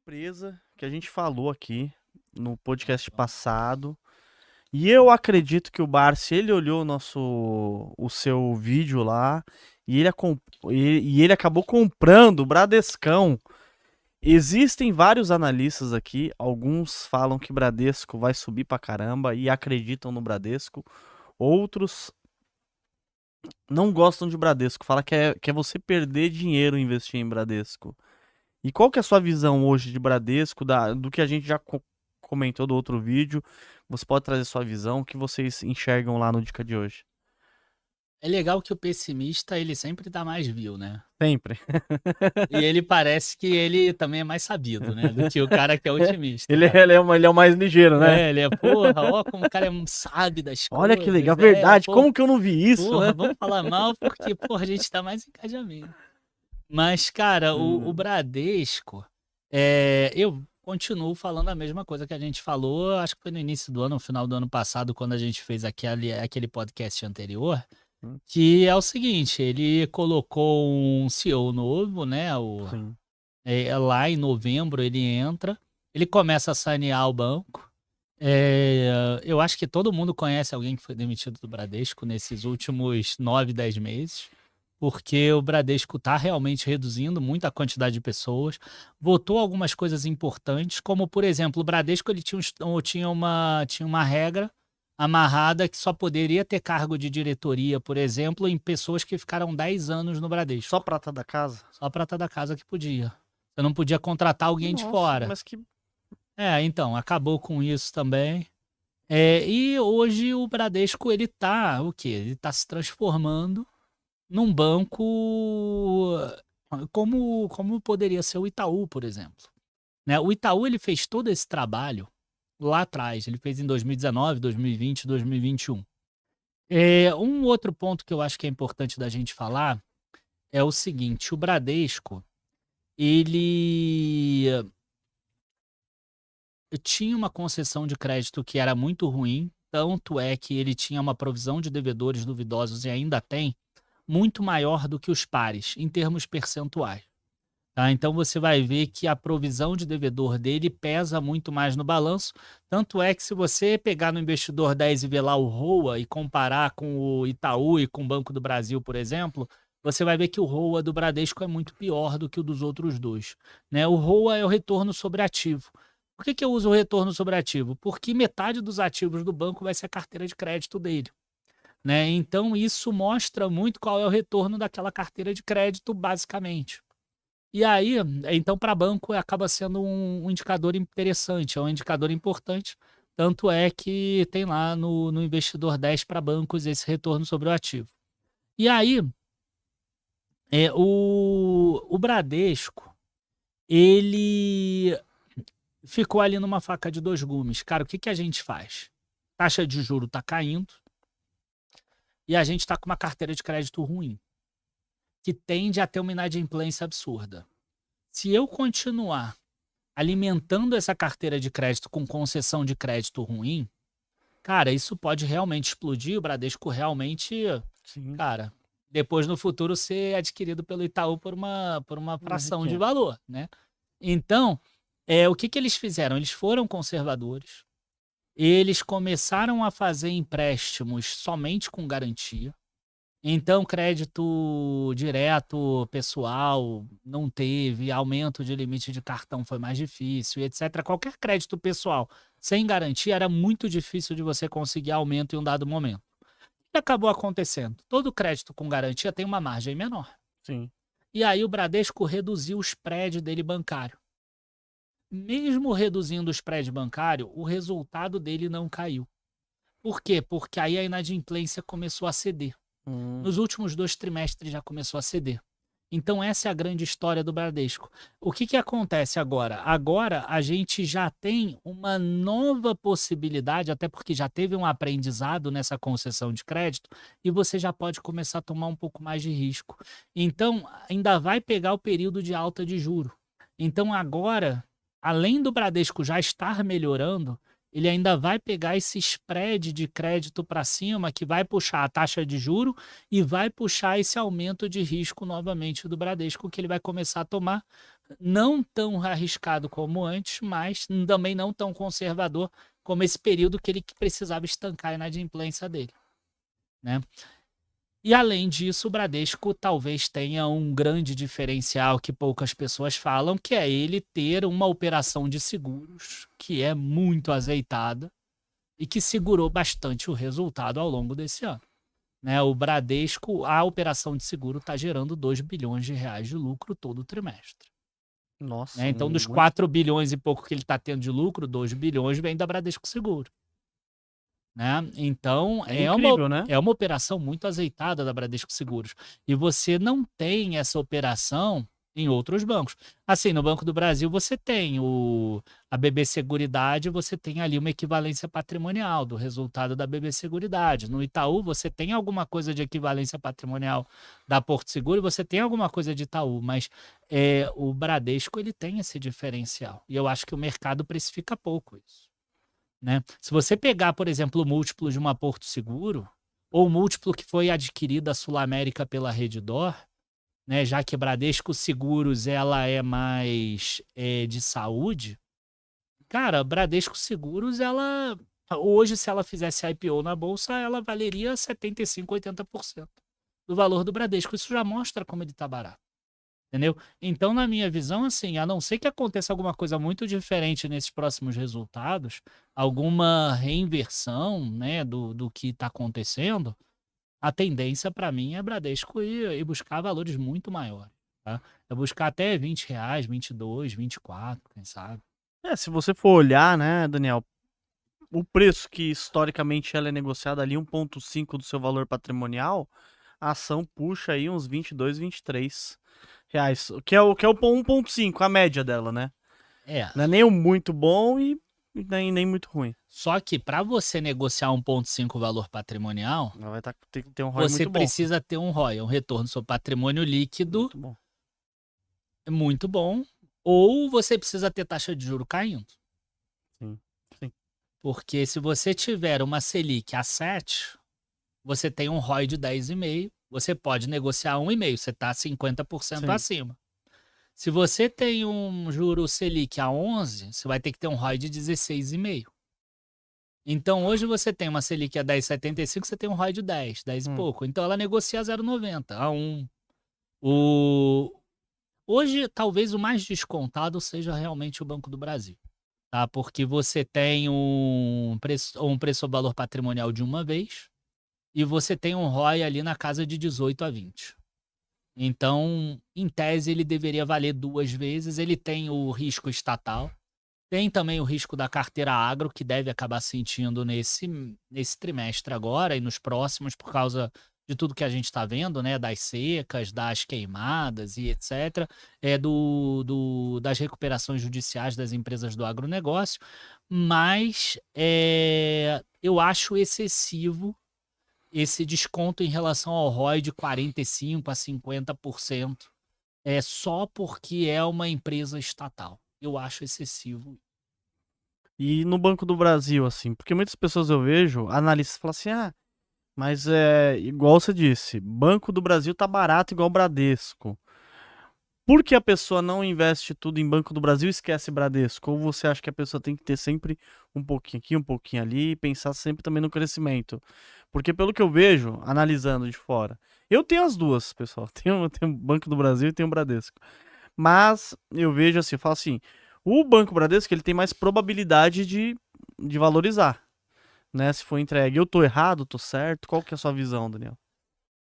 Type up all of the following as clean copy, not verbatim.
empresa que a gente falou aqui no podcast passado. E eu acredito que o Barsi, ele olhou o seu vídeo lá e ele acabou comprando o Bradescão. Existem vários analistas aqui, alguns falam que Bradesco vai subir pra caramba e acreditam no Bradesco. Outros não gostam de Bradesco, fala que é você perder dinheiro investir em Bradesco. E qual que é a sua visão hoje de Bradesco, do que a gente já comentou do outro vídeo? Você pode trazer sua visão, o que vocês enxergam lá no Dica de hoje? É legal que o pessimista, ele sempre dá mais view, né? Sempre. E ele parece que ele também é mais sabido, né? Do que o cara que é otimista, Ele, cara. ele é o mais ligeiro, né? Ele é, porra, ó como o cara sabe das Olha que legal, coisas. verdade, como que eu não vi isso, Porra, né? vamos falar mal porque, porra, a gente dá mais engajamento. Mas, cara, o Bradesco, eu continuo falando a mesma coisa que a gente falou, acho que foi no início do ano, no final do ano passado, quando a gente fez aquele podcast anterior, Hum, que é o seguinte, ele colocou um CEO novo, né? Sim. Lá em novembro ele entra, ele começa a sanear o banco. Eu acho que todo mundo conhece alguém que foi demitido do Bradesco nesses últimos 9, 10 meses, porque o Bradesco está realmente reduzindo muito a quantidade de pessoas. Votou algumas coisas importantes, como, por exemplo, o Bradesco ele tinha uma regra amarrada que só poderia ter cargo de diretoria, por exemplo, em pessoas que ficaram 10 anos no Bradesco. Só prata da casa? Só prata da casa que podia. Você não podia contratar alguém de Nossa, fora. mas que... Então, acabou com isso também. E hoje o Bradesco, ele tá, o quê? Ele tá se transformando num banco como poderia ser o Itaú, por exemplo. Né? O Itaú, ele fez todo esse trabalho lá atrás. Ele fez em 2019, 2020, 2021. Um outro ponto que eu acho que é importante da gente falar é o seguinte, o Bradesco, ele tinha uma concessão de crédito que era muito ruim, tanto é que ele tinha uma provisão de devedores duvidosos e ainda tem, muito maior do que os pares, em termos percentuais. Tá? Então você vai ver que a provisão de devedor dele pesa muito mais no balanço, tanto é que se você pegar no Investidor 10 e ver lá o ROA e comparar com o Itaú e com o Banco do Brasil, por exemplo, você vai ver que o ROA do Bradesco é muito pior do que o dos outros dois. Né? O ROA é o retorno sobre ativo. Por que eu uso o retorno sobre ativo? Porque metade dos ativos do banco vai ser a carteira de crédito dele. Né? Então isso mostra muito qual é o retorno daquela carteira de crédito, basicamente. E aí, então, para banco acaba sendo um indicador interessante, é um indicador importante. Tanto é que tem lá no Investidor 10 para bancos esse retorno sobre o ativo. E aí, o Bradesco, ele ficou ali numa faca de dois gumes. Cara, o que, que a gente faz? Taxa de juro está caindo e a gente está com uma carteira de crédito ruim, que tende a ter uma inadimplência absurda. Se eu continuar alimentando essa carteira de crédito com concessão de crédito ruim, cara, isso pode realmente explodir. O Bradesco realmente, Sim. cara, depois no futuro ser adquirido pelo Itaú por uma fração de valor, né? Então, o que que eles fizeram? Eles foram conservadores, eles começaram a fazer empréstimos somente com garantia. Então, crédito direto, pessoal, não teve, aumento de limite de cartão foi mais difícil, etc. Qualquer crédito pessoal sem garantia era muito difícil de você conseguir aumento em um dado momento. O que acabou acontecendo? Todo crédito com garantia tem uma margem menor. Sim. E aí o Bradesco reduziu o spread dele bancário. Mesmo reduzindo o spread bancário, o resultado dele não caiu. Por quê? Porque aí a inadimplência começou a ceder. Nos últimos 2 trimestres já começou a ceder. Então essa é a grande história do Bradesco. O que que acontece agora? Agora a gente já tem uma nova possibilidade, até porque já teve um aprendizado nessa concessão de crédito, e você já pode começar a tomar um pouco mais de risco. Então ainda vai pegar o período de alta de juro. Então agora, além do Bradesco já estar melhorando, ele ainda vai pegar esse spread de crédito para cima, que vai puxar a taxa de juro e vai puxar esse aumento de risco novamente do Bradesco, que ele vai começar a tomar, não tão arriscado como antes, mas também não tão conservador como esse período que ele precisava estancar a inadimplência dele, né? E além disso, o Bradesco talvez tenha um grande diferencial que poucas pessoas falam, que é ele ter uma operação de seguros que é muito azeitada e que segurou bastante o resultado ao longo desse ano, né? O Bradesco, a operação de seguro está gerando 2 bilhões de reais de lucro todo trimestre, Nossa, né? Então, dos muito 4 bilhões e pouco que ele está tendo de lucro, 2 bilhões vem da Bradesco Seguro, né? Então, é incrível, né? é uma operação muito azeitada da Bradesco Seguros. E você não tem essa operação em outros bancos. Assim, no Banco do Brasil você tem a BB Seguridade, você tem ali uma equivalência patrimonial do resultado da BB Seguridade. No Itaú você tem alguma coisa de equivalência patrimonial da Porto Seguro, você tem alguma coisa de Itaú, mas o Bradesco ele tem esse diferencial. E eu acho que o mercado precifica pouco isso, né? Se você pegar, por exemplo, o múltiplo de uma Porto Seguro, ou o múltiplo que foi adquirida a Sul América pela Redditor, né, já que Bradesco Seguros ela é mais de saúde, cara, Bradesco Seguros, ela hoje, se ela fizesse IPO na bolsa, ela valeria 75, 80% do valor do Bradesco. Isso já mostra como ele está barato. Entendeu? Então, na minha visão, assim, a não ser que aconteça alguma coisa muito diferente nesses próximos resultados, alguma reinversão, né, do que está acontecendo, a tendência para mim é Bradesco ir buscar valores muito maiores, tá? É buscar até R$ 20, 22, 24, quem sabe. Se você for olhar, né, Daniel, o preço que historicamente ela é negociada ali, 1,5 do seu valor patrimonial, a ação puxa aí uns 22, 23 reais, que é o 1,5, a média dela, né? É, Não é nem o muito bom e nem muito ruim. só que para você negociar 1,5 valor patrimonial, Ela vai ter que ter um ROI você muito bom. precisa ter um ROI, um retorno sobre patrimônio líquido Muito bom. muito bom, ou você precisa ter taxa de juro caindo. Sim, sim. Porque se você tiver uma Selic a 7, você tem um ROI de 10,5, você pode negociar 1,5, você está 50% Sim. acima. Se você tem um juro Selic a 11, você vai ter que ter um ROI de 16,5. Então, hoje você tem uma Selic a 10,75, você tem um ROI de 10, 10 e pouco. Então, ela negocia a 0,90, a 1. Hoje, talvez o mais descontado seja realmente o Banco do Brasil, tá? Porque você tem um preço valor patrimonial de uma vez e você tem um ROI ali na casa de 18 a 20. Então, em tese, ele deveria valer 2 vezes. Ele tem o risco estatal, tem também o risco da carteira agro, que deve acabar sentindo nesse trimestre agora e nos próximos, por causa de tudo que a gente está vendo, né? Das secas, das queimadas e etc. Das recuperações judiciais das empresas do agronegócio. Mas eu acho excessivo esse desconto em relação ao ROI de 45% a 50%, só porque é uma empresa estatal. Eu acho excessivo. E no Banco do Brasil, assim, porque muitas pessoas eu vejo, analistas falam assim, mas igual você disse, Banco do Brasil tá barato igual Bradesco. Por que a pessoa não investe tudo em Banco do Brasil e esquece Bradesco? Ou você acha que a pessoa tem que ter sempre um pouquinho aqui, um pouquinho ali e pensar sempre também no crescimento? Porque pelo que eu vejo, analisando de fora, eu tenho as duas, pessoal. Tenho o Banco do Brasil e tenho o Bradesco. Mas eu vejo assim, eu falo assim, o Banco Bradesco ele tem mais probabilidade de valorizar, né? Se for entregue. Eu tô errado, tô certo? Qual que é a sua visão, Daniel?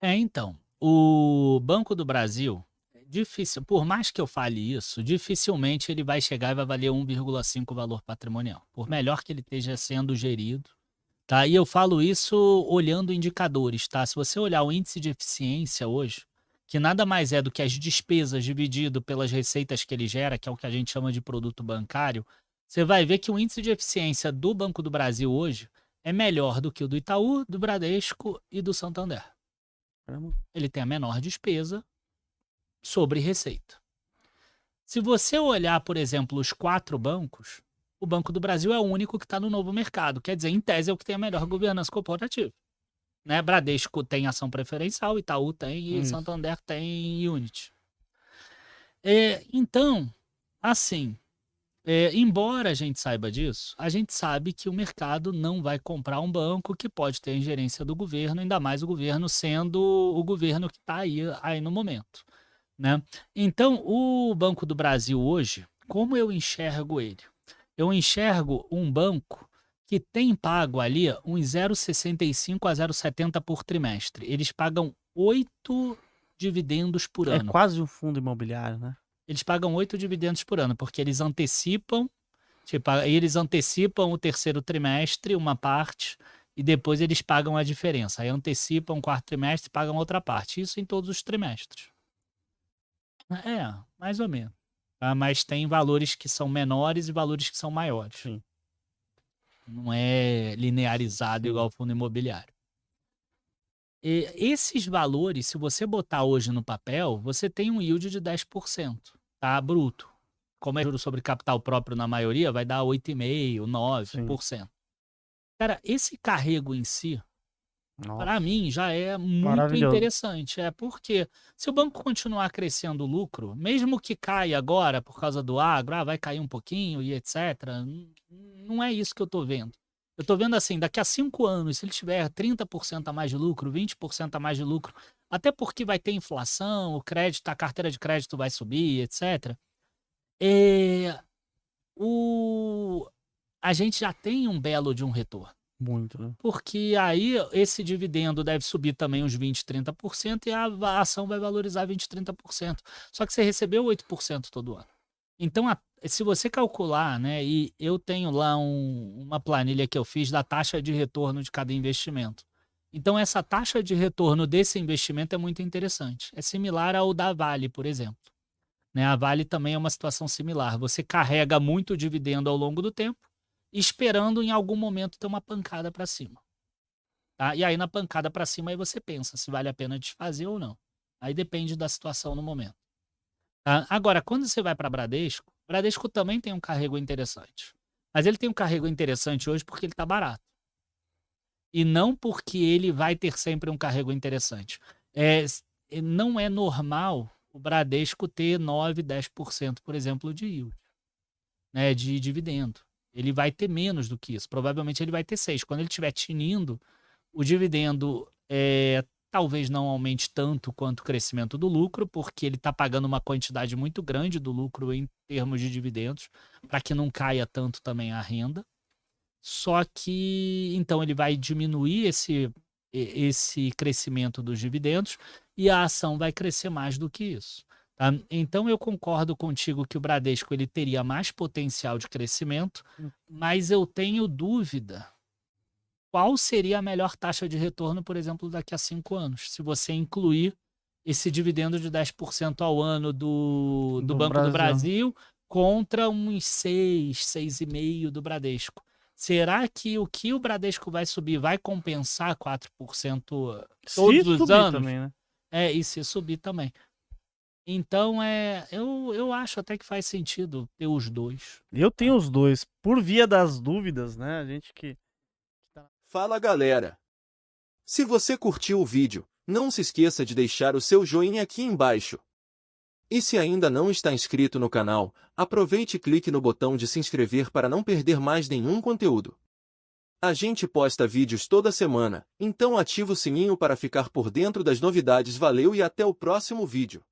Então, o Banco do Brasil, difícil, por mais que eu fale isso, dificilmente ele vai chegar e vai valer 1,5 valor patrimonial, por melhor que ele esteja sendo gerido, tá? E eu falo isso olhando indicadores, tá? Se você olhar o índice de eficiência hoje, que nada mais é do que as despesas dividido pelas receitas que ele gera, que é o que a gente chama de produto bancário, você vai ver que o índice de eficiência do Banco do Brasil hoje é melhor do que o do Itaú, do Bradesco e do Santander. Ele tem a menor despesa sobre receita. Se você olhar, por exemplo, os 4 bancos, o Banco do Brasil é o único que está no novo mercado. Quer dizer, em tese, é o que tem a melhor governança corporativa, né? Bradesco tem ação preferencial, Itaú tem e Isso. Santander tem Unity. Então, assim, embora a gente saiba disso, a gente sabe que o mercado não vai comprar um banco que pode ter a ingerência do governo, ainda mais o governo sendo o governo que está aí no momento, né? Então, o Banco do Brasil hoje, como eu enxergo ele? Eu enxergo um banco que tem pago ali uns 0,65 a 0,70 por trimestre. Eles pagam 8 dividendos por É ano. quase um fundo imobiliário, né? Eles pagam 8 dividendos por ano, porque eles antecipam, eles antecipam o terceiro trimestre, uma parte, e depois eles pagam a diferença. Aí antecipam o quarto trimestre e pagam outra parte. Isso em todos os trimestres. Mais ou menos. Tá? Mas tem valores que são menores e valores que são maiores. Sim. Não é linearizado igual o fundo imobiliário. E esses valores, se você botar hoje no papel, você tem um yield de 10%, tá? Bruto. Como é juros sobre capital próprio na maioria, vai dar 8,5%, 9%. Cara, esse carrego em si, para mim, já é muito interessante. Porque se o banco continuar crescendo o lucro, mesmo que caia agora por causa do agro, vai cair um pouquinho e etc., não é isso que eu estou vendo. Eu estou vendo assim, daqui a 5 anos, se ele tiver 30% a mais de lucro, 20% a mais de lucro, até porque vai ter inflação, o crédito, a carteira de crédito vai subir, etc., a gente já tem um belo de um retorno. Muito, né? Porque aí esse dividendo deve subir também uns 20%, 30% e a ação vai valorizar 20%, 30%. Só que você recebeu 8% todo ano. Então, se você calcular, né, e eu tenho lá uma planilha que eu fiz da taxa de retorno de cada investimento. Então, essa taxa de retorno desse investimento é muito interessante. É similar ao da Vale, por exemplo. Né? A Vale também é uma situação similar. Você carrega muito dividendo ao longo do tempo, esperando em algum momento ter uma pancada para cima. Tá? E aí, na pancada para cima, aí você pensa se vale a pena desfazer ou não. Aí depende da situação no momento. Tá? Agora, quando você vai para Bradesco, Bradesco também tem um carrego interessante. Mas ele tem um carrego interessante hoje porque ele está barato. E não porque ele vai ter sempre um carrego interessante. Não é normal o Bradesco ter 9%, 10%, por exemplo, de yield, né, de dividendo. Ele vai ter menos do que isso. Provavelmente ele vai ter 6%. Quando ele estiver tinindo, o dividendo talvez não aumente tanto quanto o crescimento do lucro, porque ele está pagando uma quantidade muito grande do lucro em termos de dividendos, para que não caia tanto também a renda. Só que, então, ele vai diminuir esse crescimento dos dividendos e a ação vai crescer mais do que isso. Tá? Então, eu concordo contigo que o Bradesco ele teria mais potencial de crescimento, mas eu tenho dúvida qual seria a melhor taxa de retorno, por exemplo, daqui a 5 anos, se você incluir esse dividendo de 10% ao ano do Banco do Brasil contra uns 6, 6,5% do Bradesco. Será que o que o Bradesco vai subir vai compensar 4% todos os anos? Também, né? E se subir também. Então, eu acho até que faz sentido ter os dois. Eu tenho os dois. Por via das dúvidas, né? A gente que... Fala, galera! Se você curtiu o vídeo, não se esqueça de deixar o seu joinha aqui embaixo. E se ainda não está inscrito no canal, aproveite e clique no botão de se inscrever para não perder mais nenhum conteúdo. A gente posta vídeos toda semana, então ativa o sininho para ficar por dentro das novidades. Valeu e até o próximo vídeo.